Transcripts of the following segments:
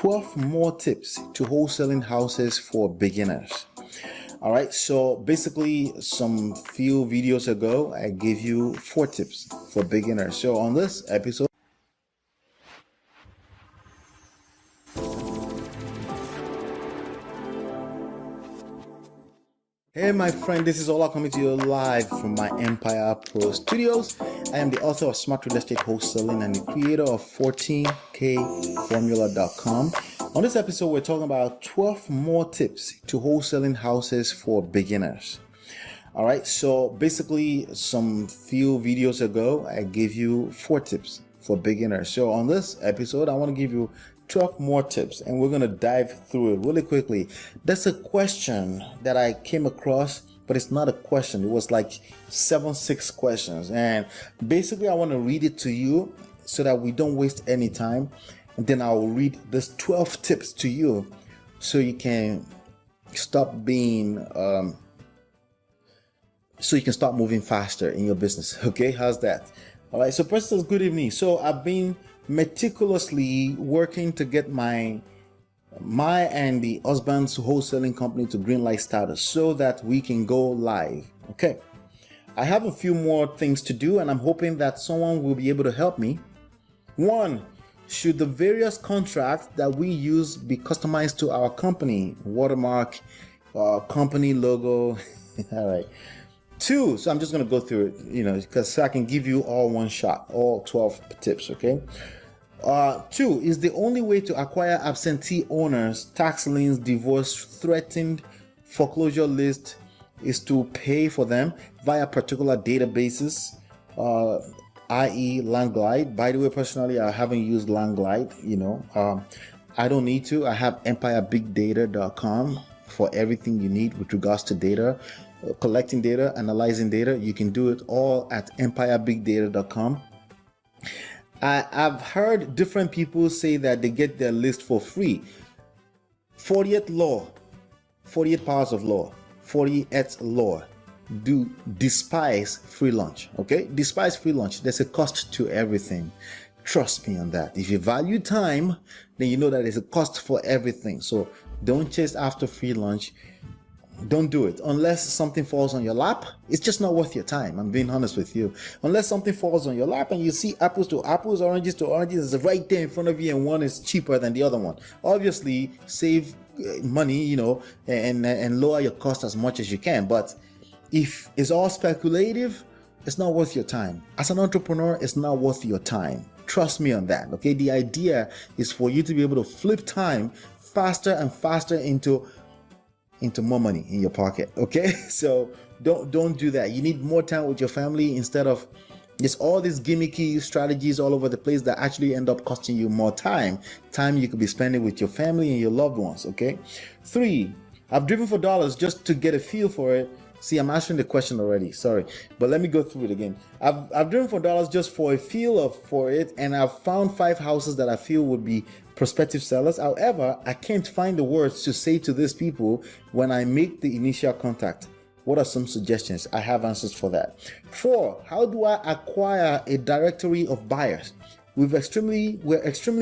12 more tips to wholesaling houses for beginners. All right, so basically some few videos ago, I gave you 4 tips for beginners. So on this episode, hey my friend, this is Ola coming to you live from my Empire Pro Studios. I am the author of Smart Real Estate Wholesaling and the creator of 14kformula.com. On this episode, we're talking about 12 more tips to wholesaling houses for beginners. All right, so basically some few videos ago, I gave you 4 tips for beginners. So on this episode, I want to give you 12 more tips and we're going to dive through it really quickly. That's a question that I came across, but it's not a question. It was like 6 questions. And basically, I want to read it to you so that we don't waste any time. And then I'll read this 12 tips to you so you can stop being, so you can start moving faster in your business. Okay, how's that? All right, so first, good evening. So I've been meticulously working to get my and the husband's wholesaling company to green light status so that we can go live. Okay, I have a few more things to do and I'm hoping that someone will be able to help me. 1, should the various contracts that we use be customized to our company, watermark, company logo? All right. 2, so I'm just going to go through it, because so I can give you all one shot, all 12 tips, okay? 2, is the only way to acquire absentee owners, tax liens, divorce, threatened foreclosure list is to pay for them via particular databases, i.e. Landglide. By the way, personally, I haven't used Landglide, I don't need to. I have empirebigdata.com for everything you need with regards to data. Collecting data, analyzing data, you can do it all at empirebigdata.com. I've heard different people say that they get their list for free. 48 powers of law, 48 law, do Despise free lunch. Okay, Despise free lunch. There's a cost to everything. Trust me on that. If you value time, then you know that there's a cost for everything. So don't chase after free lunch. Don't do it unless something falls on your lap. It's just not worth your time. I'm being honest with you. Unless something falls on your lap and you see apples to apples, oranges to oranges, it's right there in front of you and one is cheaper than the other one. Obviously, save money, and lower your cost as much as you can. But if it's all speculative, it's not worth your time. As an entrepreneur, it's not worth your time. Trust me on that. Okay. The idea is for you to be able to flip time faster and faster into more money in your pocket. Okay, so don't do that. You need more time with your family instead of just all these gimmicky strategies all over the place that actually end up costing you more time you could be spending with your family and your loved ones. Okay. 3, I've driven for dollars just to get a feel for it. See, I'm answering the question already, sorry, but let me go through it again. I've driven for dollars just for a feel for it, and I've found 5 houses that I feel would be prospective sellers. However, I can't find the words to say to these people when I make the initial contact. What are some suggestions? I have answers for that. 4, how do I acquire a directory of buyers? We're extremely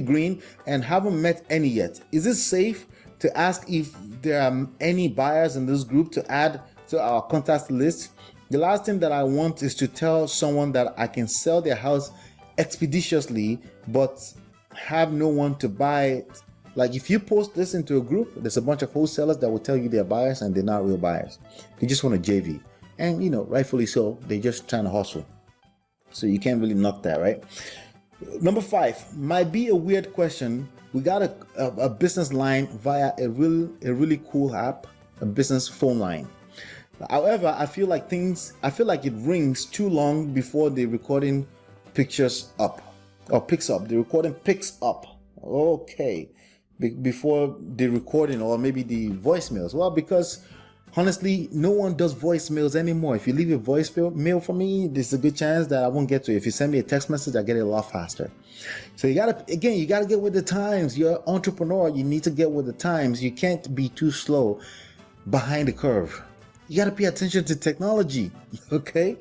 green and haven't met any yet. Is it safe to ask if there are any buyers in this group to add to our contact list? The last thing that I want is to tell someone that I can sell their house expeditiously, but have no one to buy it. Like if you post this into a group, there's a bunch of wholesalers that will tell you they're buyers and they're not real buyers. They just want a JV, and rightfully so. They're just trying to hustle. So you can't really knock that, right? Number 5 might be a weird question. We got a business line via a really cool app, a business phone line. However, I feel like it rings too long before the recording picks up. The recording picks up. Okay. Before the recording or maybe the voicemails. Well, because honestly, no one does voicemails anymore. If you leave a voicemail for me, there's a good chance that I won't get to it. If you send me a text message, I get it a lot faster. So you gotta get with the times. You're an entrepreneur. You need to get with the times. You can't be too slow behind the curve. You got to pay attention to technology, okay?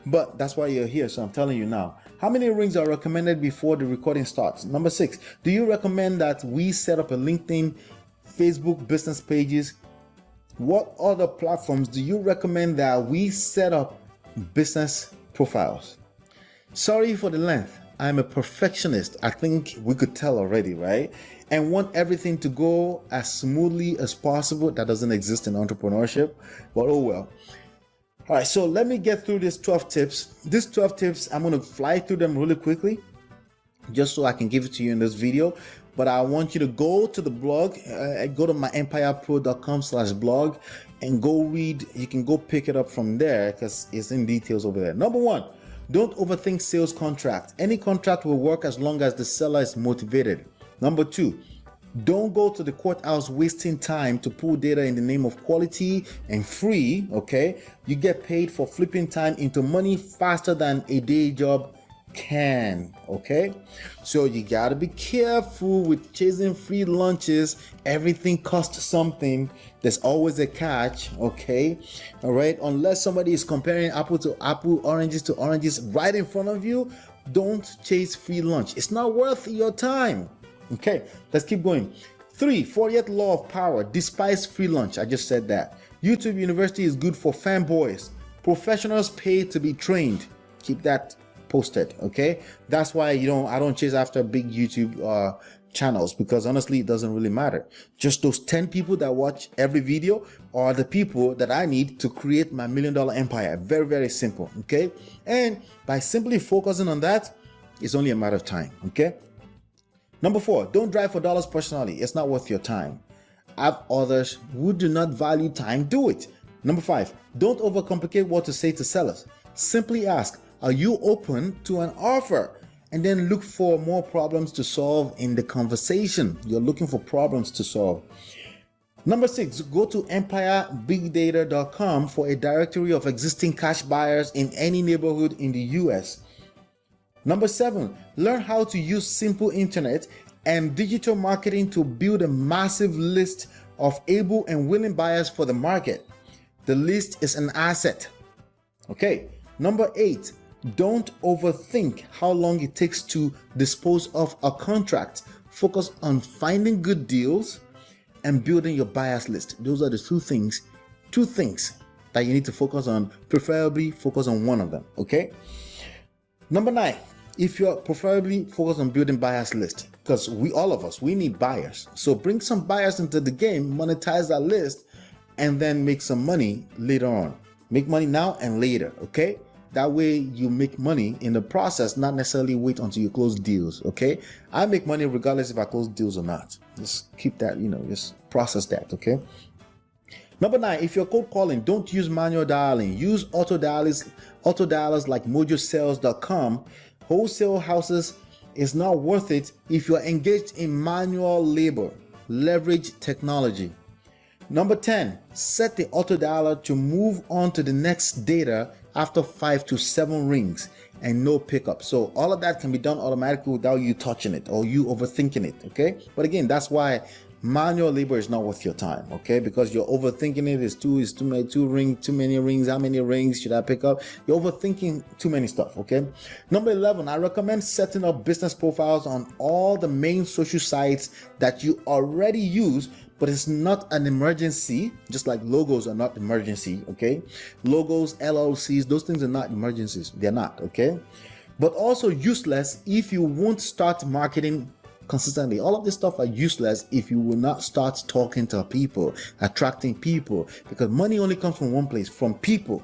But that's why you're here, so I'm telling you now. How many rings are recommended before the recording starts? Number 6, do you recommend that we set up a LinkedIn, Facebook business pages? What other platforms do you recommend that we set up business profiles? Sorry for the length. I'm a perfectionist. I think we could tell already, right? And want everything to go as smoothly as possible. That doesn't exist in entrepreneurship, but oh well. All right, so let me get through these 12 tips. These 12 tips, I'm going to fly through them really quickly just so I can give it to you in this video. But I want you to go to the blog, go to myempirepro.com/blog and go read. You can go pick it up from there because it's in details over there. Number 1, don't overthink sales contract. Any contract will work as long as the seller is motivated. Number 2, don't go to the courthouse wasting time to pull data in the name of quality and free, okay? You get paid for flipping time into money faster than a day job can, okay? So you gotta be careful with chasing free lunches. Everything costs something. There's always a catch, okay? All right, unless somebody is comparing apple to apple, oranges to oranges right in front of you, don't chase free lunch. It's not worth your time. Okay, let's keep going. 3, 40th law of power, despise free lunch. I just said that. YouTube University is good for fanboys. Professionals pay to be trained. Keep that posted, okay? That's why I don't chase after big YouTube channels, because honestly it doesn't really matter. Just those 10 people that watch every video are the people that I need to create my $1 million empire. Very, very simple, okay? And by simply focusing on that, it's only a matter of time, okay? Number 4, don't drive for dollars personally. It's not worth your time. Have others who do not value time do it. Number 5, don't overcomplicate what to say to sellers. Simply ask, are you open to an offer? And then look for more problems to solve in the conversation. You're looking for problems to solve. Number 6, go to empirebigdata.com for a directory of existing cash buyers in any neighborhood in the US. Number 7, learn how to use simple internet and digital marketing to build a massive list of able and willing buyers for the market. The list is an asset. Okay. Number 8, don't overthink how long it takes to dispose of a contract. Focus on finding good deals and building your buyers list. Those are the two things that you need to focus on. Preferably focus on one of them. Okay. Number 9, if you're preferably focus on building buyers list, because all of us need buyers. So bring some buyers into the game, monetize that list, and then make some money later on. Make money now and later, okay? That way you make money in the process, not necessarily wait until you close deals, okay? I make money regardless if I close deals or not. Just keep that, just process that, okay? Number 9, if you're cold calling, don't use manual dialing. Use auto dialers like mojosales.com. Wholesale houses is not worth it if you're engaged in manual labor. Leverage technology. Number 10, set the auto dialer to move on to the next data after 5 to 7 rings and no pickup. So all of that can be done automatically without you touching it or you overthinking it, okay? But again, that's why manual labor is not worth your time, okay? Because you're overthinking it. It's too many rings. How many rings should I pick up? You're overthinking too many stuff, okay? Number 11, I recommend setting up business profiles on all the main social sites that you already use, but it's not an emergency, just like logos are not emergency, okay? Logos, LLCs, those things are not emergencies. They're not, okay? But also useless if you won't start marketing consistently. All of this stuff are useless if you will not start talking to people, attracting people, because money only comes from one place, from people,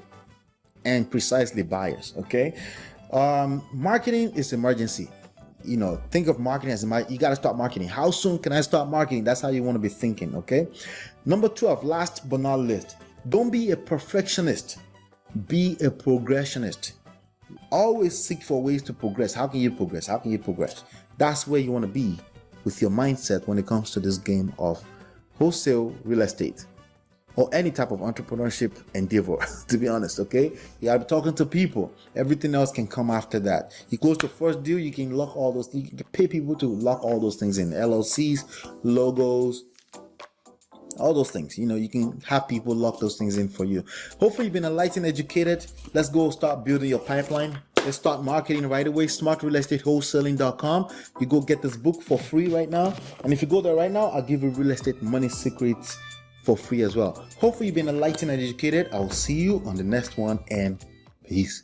and precisely buyers, okay? Marketing is emergency. Think of marketing as you got to start marketing. How soon can I start marketing? That's how you want to be thinking, okay? Number 12, last but not least, don't be a perfectionist. Be a progressionist. Always seek for ways to progress. How can you progress? How can you progress? That's where you want to be with your mindset when it comes to this game of wholesale real estate or any type of entrepreneurship endeavor, to be honest, okay? You gotta be talking to people. Everything else can come after that. You close the first deal, you can lock all those, you can pay people to lock all those things in. LLCs, logos, all those things. You can have people lock those things in for you. Hopefully you've been enlightened, educated. Let's go start building your pipeline. let's start marketing right away. smartrealestatewholesaling.com. You go get this book for free right now. And if you go there right now, I'll give you real estate money secrets for free as well. Hopefully you've been enlightened and educated. I'll see you on the next one, and peace.